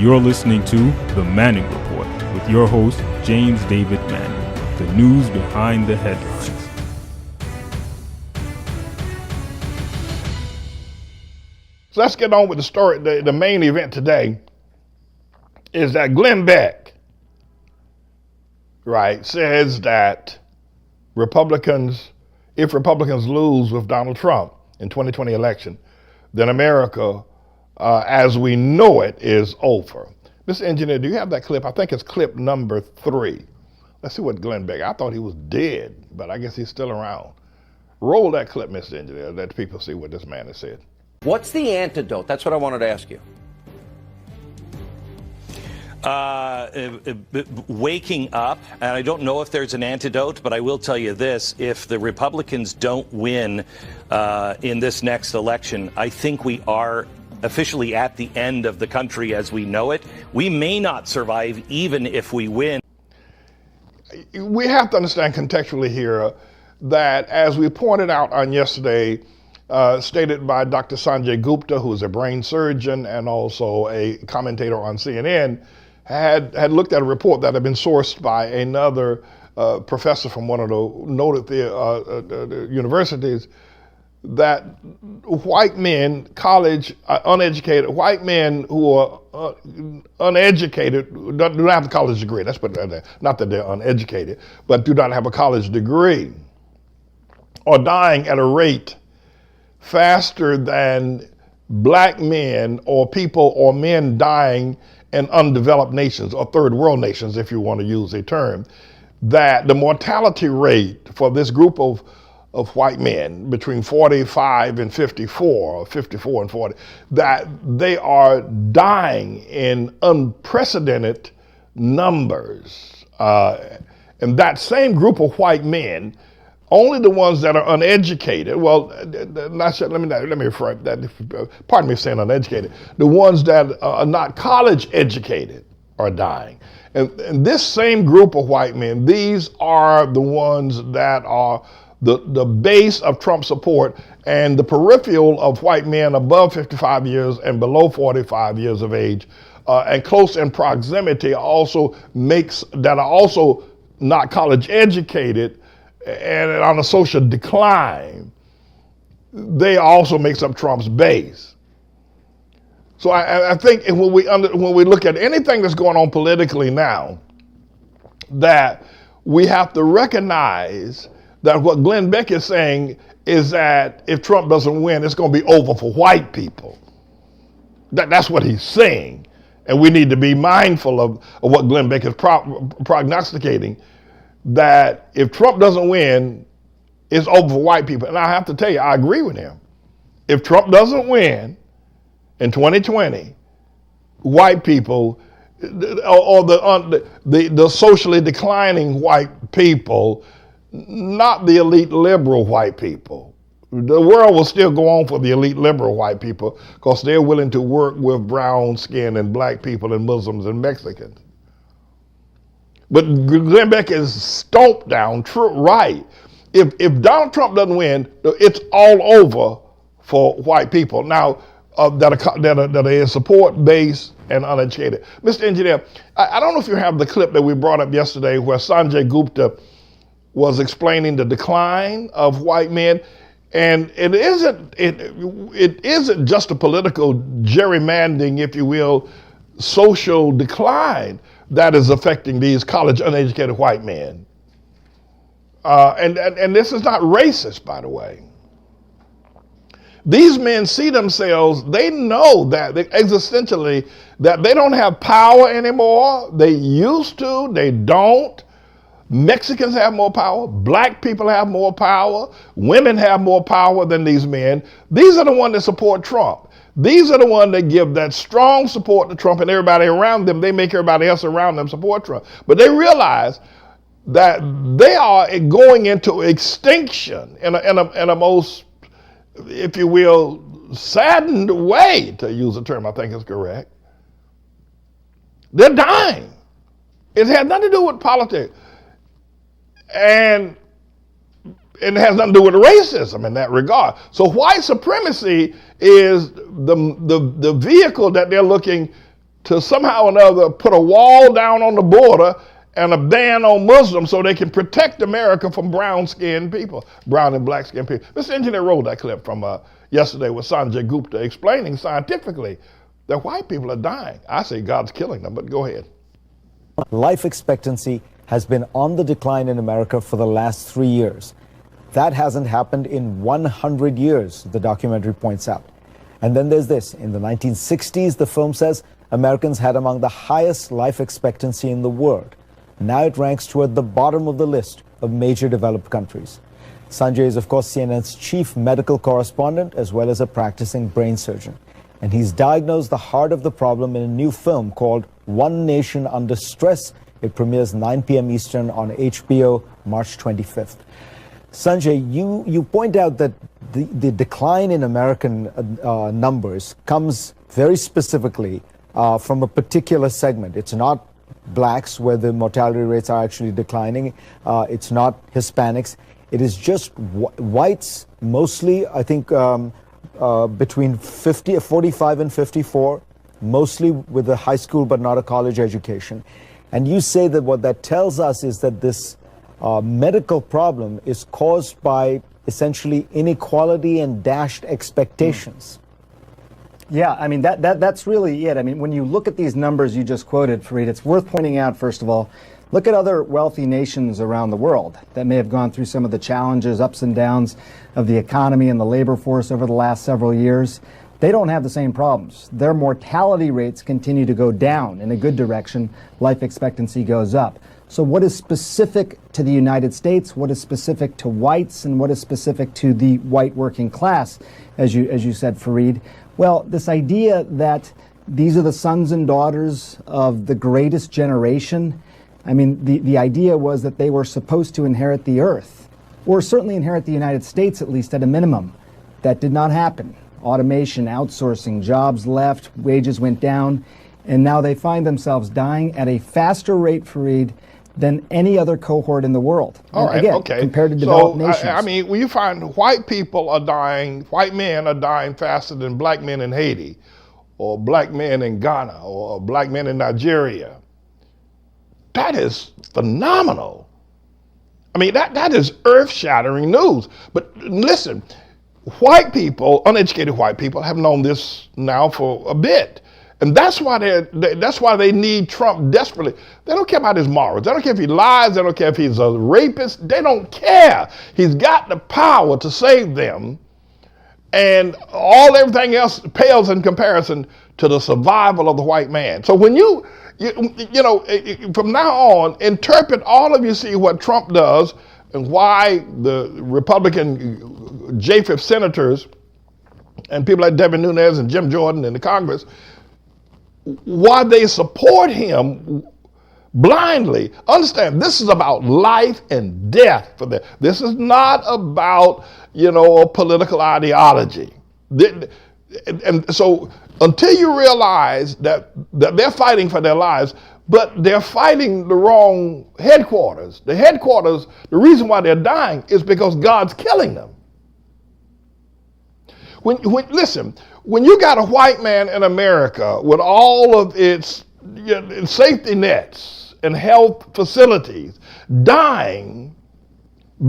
You're listening to The Manning Report with your host, James David Manning. The news behind the headlines. So let's get on with the story. The main event today is that Glenn Beck, right, says that if Republicans lose with Donald Trump in 2020 election, then America, as we know it, is over. Mr. Engineer, do you have that clip? I think it's clip number 3. Let's see what Glenn Beck, I thought he was dead, but I guess he's still around. Roll that clip, Mr. Engineer, let people see what this man has said. What's the antidote? That's what I wanted to ask you. Waking up, and I don't know if there's an antidote, but I will tell you this: if the Republicans don't win in this next election, I think we are officially at the end of the country as we know it. We may not survive even if we win. We have to understand contextually here that, as we pointed out on yesterday, stated by Dr. Sanjay Gupta, who is a brain surgeon and also a commentator on CNN, had looked at a report that had been sourced by another professor from one of the noted universities, that white men, uneducated, white men who are uneducated, do not have a college degree, let's put that there, not that they're uneducated, but do not have a college degree, are dying at a rate faster than black men or people or men dying in undeveloped nations or third world nations, if you want to use a term, that the mortality rate for this group of white men between 45 and 54, or 54 and 40, that they are dying in unprecedented numbers. And that same group of white men, only the ones that are uneducated, well, let me rephrase that, pardon me for saying uneducated, the ones that are not college educated are dying. And this same group of white men, these are the ones that are the base of Trump support, and the peripheral of white men above 55 years and below 45 years of age, and close in proximity also that are also not college educated and on a social decline, they also makes up Trump's base. So I think when we look at anything that's going on politically now, that we have to recognize that what Glenn Beck is saying is that if Trump doesn't win, it's going to be over for white people. That's what he's saying. And we need to be mindful of what Glenn Beck is prognosticating, that if Trump doesn't win, it's over for white people. And I have to tell you, I agree with him. If Trump doesn't win in 2020, white people, or the socially declining white people, not the elite liberal white people. The world will still go on for the elite liberal white people because they're willing to work with brown skin and black people and Muslims and Mexicans. But Glenn Beck is stomped down, right. If Donald Trump doesn't win, it's all over for white people now that are in support base and uneducated. Mr. Engineer, I don't know if you have the clip that we brought up yesterday where Sanjay Gupta was explaining the decline of white men, and it isn't just a political gerrymandering, if you will, social decline that is affecting these college uneducated white men. And this is not racist, by the way. These men see themselves, they know that existentially that they don't have power anymore. They used to, they don't. Mexicans have more power, black people have more power, women have more power than these men. These are the ones that support Trump. These are the ones that give that strong support to Trump, and everybody around them, they make everybody else around them support Trump. But they realize that they are going into extinction in a most, if you will, saddened way, to use a term I think is correct. They're dying. It had nothing to do with politics. And it has nothing to do with racism in that regard. So white supremacy is the vehicle that they're looking to somehow or another put a wall down on the border and a ban on Muslims so they can protect America from brown-skinned people, brown and black-skinned people. This engineer rolled that clip from yesterday with Sanjay Gupta explaining scientifically that white people are dying. I say God's killing them, but go ahead. Life expectancy has been on the decline in America for the last 3 years. That hasn't happened in 100 years, the documentary points out. And then there's this. In the 1960s, the film says Americans had among the highest life expectancy in the world. Now it ranks toward the bottom of the list of major developed countries. Sanjay is, of course, CNN's chief medical correspondent as well as a practicing brain surgeon. And he's diagnosed the heart of the problem in a new film called One Nation Under Stress. It premieres 9 p.m. Eastern on HBO March 25th. Sanjay, you point out that the decline in American numbers comes very specifically from a particular segment. It's not blacks, where the mortality rates are actually declining. It's not Hispanics. It is just whites, mostly, I think, between 45 and 54, mostly with a high school but not a college education. And you say that what that tells us is that this medical problem is caused by essentially inequality and dashed expectations. Yeah, I mean, that's really it. I mean, when you look at these numbers you just quoted, Fareed, it's worth pointing out, first of all, look at other wealthy nations around the world that may have gone through some of the challenges, ups and downs of the economy and the labor force over the last several years. They don't have the same problems. Their mortality rates continue to go down in a good direction. Life expectancy goes up. So what is specific to the United States, what is specific to whites, and what is specific to the white working class, as you said, Fareed? Well, this idea that these are the sons and daughters of the greatest generation, I mean, the idea was that they were supposed to inherit the earth, or certainly inherit the United States, at least at a minimum. That did not happen. Automation, outsourcing, jobs left, wages went down, and now they find themselves dying at a faster rate, Fareed, than any other cohort in the world. All right, again, okay. Compared to developed nations. I mean, when you find white people are dying, white men are dying faster than black men in Haiti, or black men in Ghana, or black men in Nigeria. That is phenomenal. I mean, that is earth-shattering news. But listen, white people, uneducated white people, have known this now for a bit. And that's why they need Trump desperately. They don't care about his morals. They don't care if he lies. They don't care if he's a rapist. They don't care. He's got the power to save them. And everything else pales in comparison to the survival of the white man. So when you know, from now on, interpret all of you see what Trump does and why the Republican J5 senators and people like Devin Nunes and Jim Jordan in the Congress, why they support him blindly. Understand, this is about life and death for them. This is not about, a political ideology. And so until you realize that they're fighting for their lives, but they're fighting the wrong headquarters. The headquarters, the reason why they're dying is because God's killing them. Listen, when you got a white man in America with all of its safety nets and health facilities dying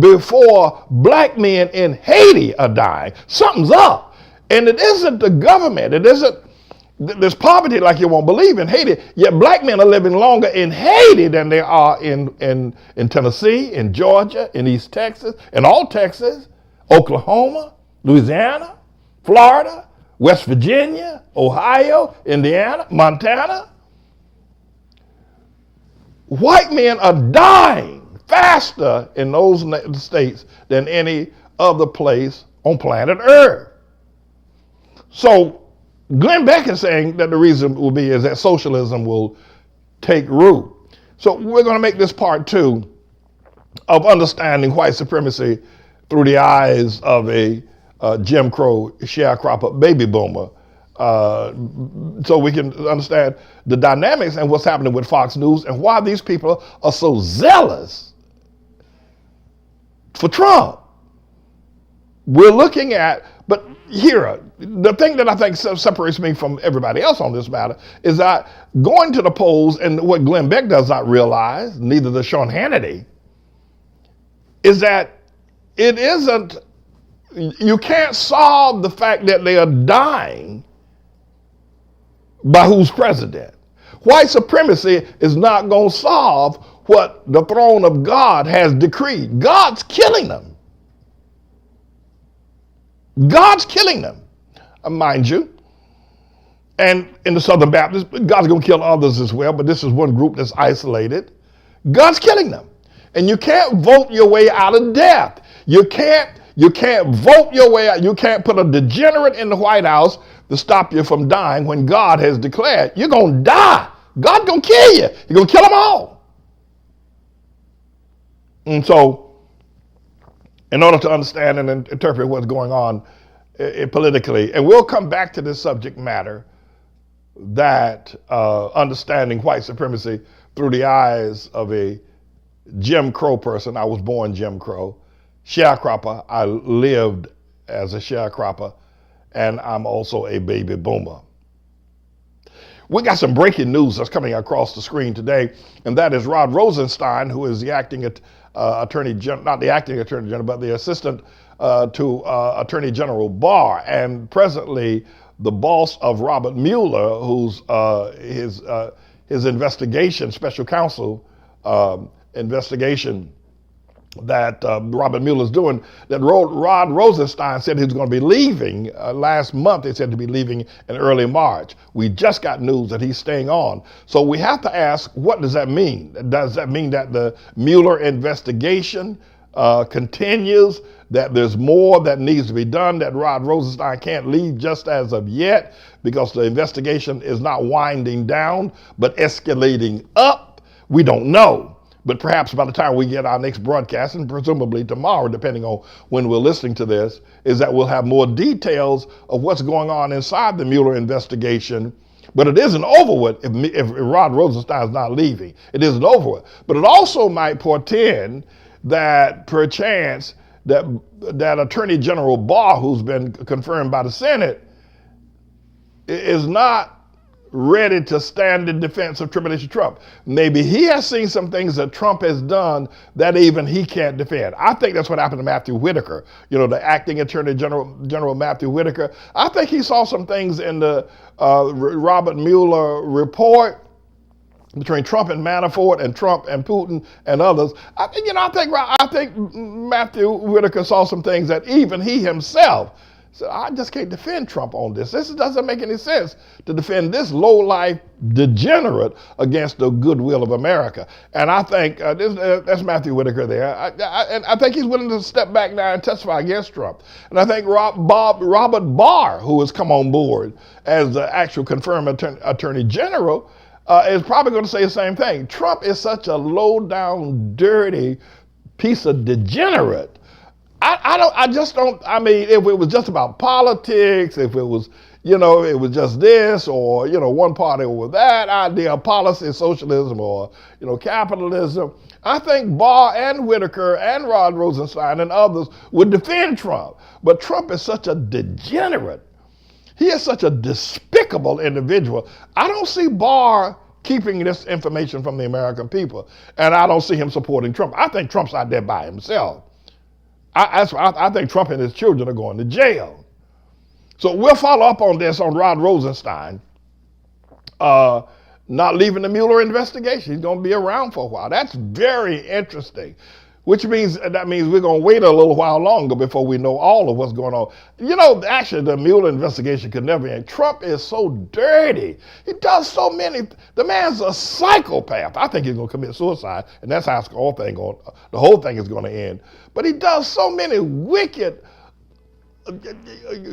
before black men in Haiti are dying, something's up. And it isn't the government. It isn't, there's poverty like you won't believe in Haiti, yet black men are living longer in Haiti than they are in Tennessee, in Georgia, in East Texas, in all Texas, Oklahoma, Louisiana, Florida, West Virginia, Ohio, Indiana, Montana. White men are dying faster in those states than any other place on planet Earth. So Glenn Beck is saying that the reason will be is that socialism will take root. So we're going to make this part 2 of understanding white supremacy through the eyes of a Jim Crow sharecropper baby boomer, so we can understand the dynamics and what's happening with Fox News and why these people are so zealous for Trump. We're looking at But here, the thing that I think separates me from everybody else on this matter is that going to the polls, and what Glenn Beck does not realize, neither does Sean Hannity, is that it isn't, you can't solve the fact that they are dying by who's president. White supremacy is not going to solve what the throne of God has decreed. God's killing them. God's killing them, mind you. And in the Southern Baptists, God's going to kill others as well, but this is one group that's isolated. God's killing them. And you can't vote your way out of death. You can't vote your way out. You can't put a degenerate in the White House to stop you from dying when God has declared you're going to die. God's going to kill you. He's going to kill them all. And so, in order to understand and interpret what's going on politically, and we'll come back to this subject matter, that understanding white supremacy through the eyes of a Jim Crow person. I was born Jim Crow. Sharecropper. I lived as a sharecropper, and I'm also a baby boomer. We got some breaking news that's coming across the screen today, and that is Rod Rosenstein, who is the acting attorney general, not the acting attorney general, but the assistant to Attorney General Barr, and presently the boss of Robert Mueller, who's his investigation, special counsel investigation that Robert Mueller's doing, that Rod Rosenstein said he was going to be leaving last month. They said to be leaving in early March. We just got news that he's staying on. So we have to ask, what does that mean? Does that mean that the Mueller investigation continues, that there's more that needs to be done, that Rod Rosenstein can't leave just as of yet because the investigation is not winding down but escalating up? We don't know. But perhaps by the time we get our next broadcast, and presumably tomorrow, depending on when we're listening to this, is that we'll have more details of what's going on inside the Mueller investigation. But it isn't over with if Rod Rosenstein is not leaving. It isn't over with. But it also might portend that perchance that Attorney General Barr, who's been confirmed by the Senate, is not ready to stand in defense of Tribulation Trump. Maybe he has seen some things that Trump has done that even he can't defend. I think that's what happened to Matthew Whitaker, the acting Attorney General Matthew Whitaker. I think he saw some things in the Robert Mueller report between Trump and Manafort and Trump and Putin and others. I think Matthew Whitaker saw some things that even he himself said, I just can't defend Trump on this. This doesn't make any sense to defend this low-life degenerate against the goodwill of America. And I think that's Matthew Whitaker there. And I think he's willing to step back now and testify against Trump. And I think Robert Barr, who has come on board as the actual confirmed Attorney General, is probably going to say the same thing. Trump is such a low-down, dirty piece of degenerate. I mean, if it was just about politics, if it was, it was just this or, one party over that idea of policy, socialism or, capitalism, I think Barr and Whitaker and Rod Rosenstein and others would defend Trump. But Trump is such a degenerate. He is such a despicable individual. I don't see Barr keeping this information from the American people, and I don't see him supporting Trump. I think Trump's out there by himself. I think Trump and his children are going to jail. So we'll follow up on this on Rod Rosenstein not leaving the Mueller investigation. He's going to be around for a while. That's very interesting, which means we're going to wait a little while longer before we know all of what's going on. Actually, the Mueller investigation could never end. Trump is so dirty. He does so many. The man's a psychopath. I think he's going to commit suicide, and that's how the whole thing is going to end. But he does so many wicked,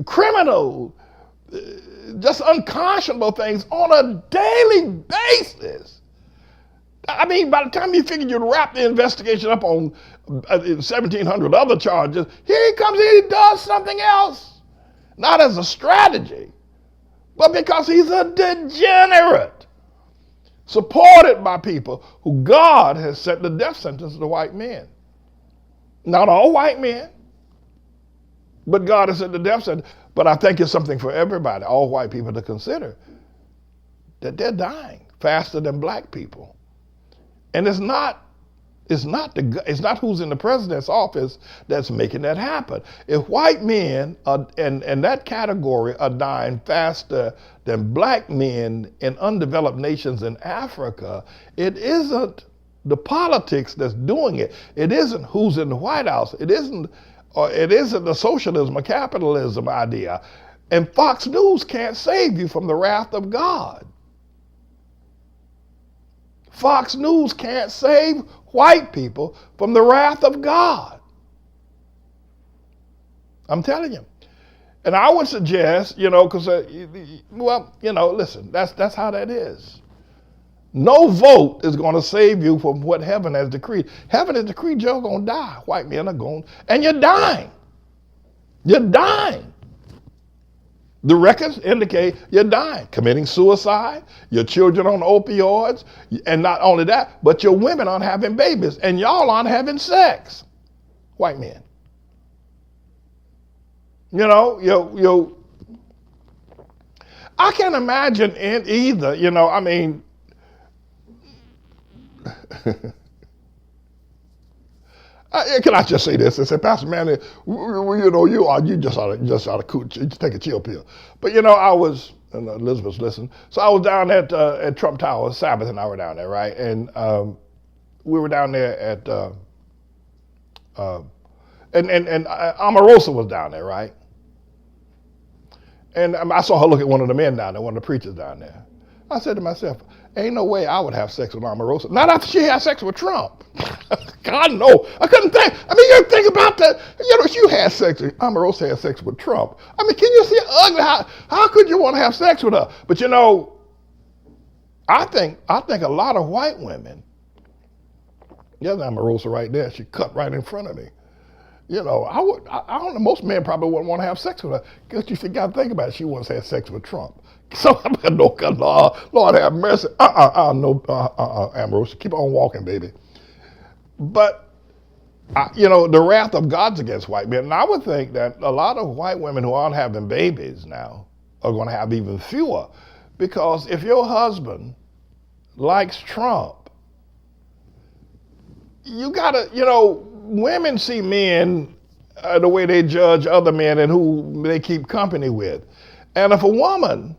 criminal, just unconscionable things on a daily basis. I mean, by the time you figured you'd wrap the investigation up on 1,700 other charges, here he comes in, he does something else. Not as a strategy, but because he's a degenerate, supported by people who God has set the death sentence to white men. Not all white men, But God has said the devil said, but I think it's something for everybody, all white people to consider, that they're dying faster than black people. And it's not who's in the president's office that's making that happen. If white men are, in that category are dying faster than black men in undeveloped nations in Africa, it isn't the politics that's doing it. It isn't who's in the White House. It isn't the socialism or capitalism idea. And Fox News can't save you from the wrath of God. Fox News can't save white people from the wrath of God. I'm telling you. And I would suggest, because, listen, that's how that is. No vote is going to save you from what heaven has decreed. Heaven has decreed you're going to die. White men are going, and you're dying. You're dying. The records indicate you're dying, committing suicide, your children on opioids, and not only that, but your women aren't having babies, and y'all aren't having sex. White men. I can't imagine it either, can I just say this? I said, Pastor Manny, you just ought to take a chill pill. But I was, and Elizabeth's listening. So I was down at Trump Tower. Sabbath and I were down there, right? And we were down there at, and Omarosa was down there, right? And I saw her look at one of the men down there, one of the preachers down there. I said to myself, ain't no way I would have sex with Omarosa. Not after she had sex with Trump. God, no. I couldn't think. You think about that. She had sex, Omarosa had sex with Trump. Can you see how ugly? How could you want to have sex with her? But I think a lot of white women, there's Omarosa right there. She cut right in front of me. I don't know, most men probably wouldn't want to have sex with her. Because you got to think about it. She once had sex with Trump. So I'm no, Lord have mercy. Ambrose, keep on walking, baby. But, the wrath of God's against white men. And I would think that a lot of white women who aren't having babies now are going to have even fewer. Because if your husband likes Trump, you got to, women see men the way they judge other men and who they keep company with. And if a woman,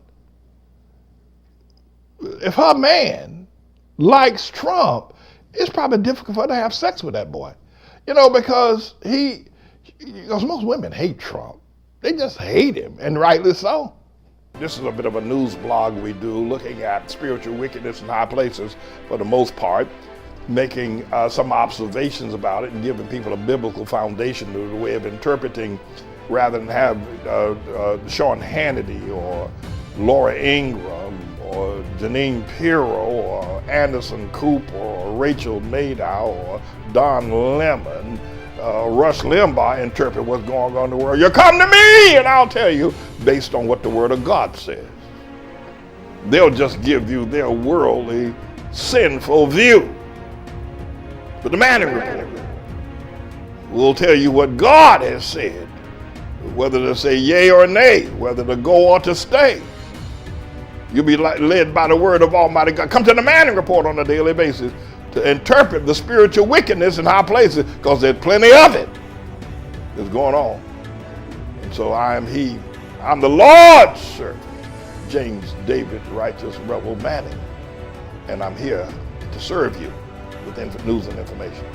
if her man likes Trump, it's probably difficult for her to have sex with that boy. Because most women hate Trump. They just hate him, and rightly so. This is a bit of a news blog we do looking at spiritual wickedness in high places for the most part, making some observations about it and giving people a biblical foundation to the way of interpreting rather than have Sean Hannity or Laura Ingraham or Janine Pirro or Anderson Cooper or Rachel Maddow or Don Lemon, Rush Limbaugh interpret what's going on in the world. You come to me and I'll tell you based on what the Word of God says. They'll just give you their worldly, sinful view. But the Manning Report will tell you what God has said, whether to say yea or nay, whether to go or to stay. You'll be led by the word of Almighty God. Come to the Manning Report on a daily basis to interpret the spiritual wickedness in high places, because there's plenty of it that's going on. And so I'm the Lord's servant, James David Righteous Rebel Manning, and I'm here to serve you with news and information.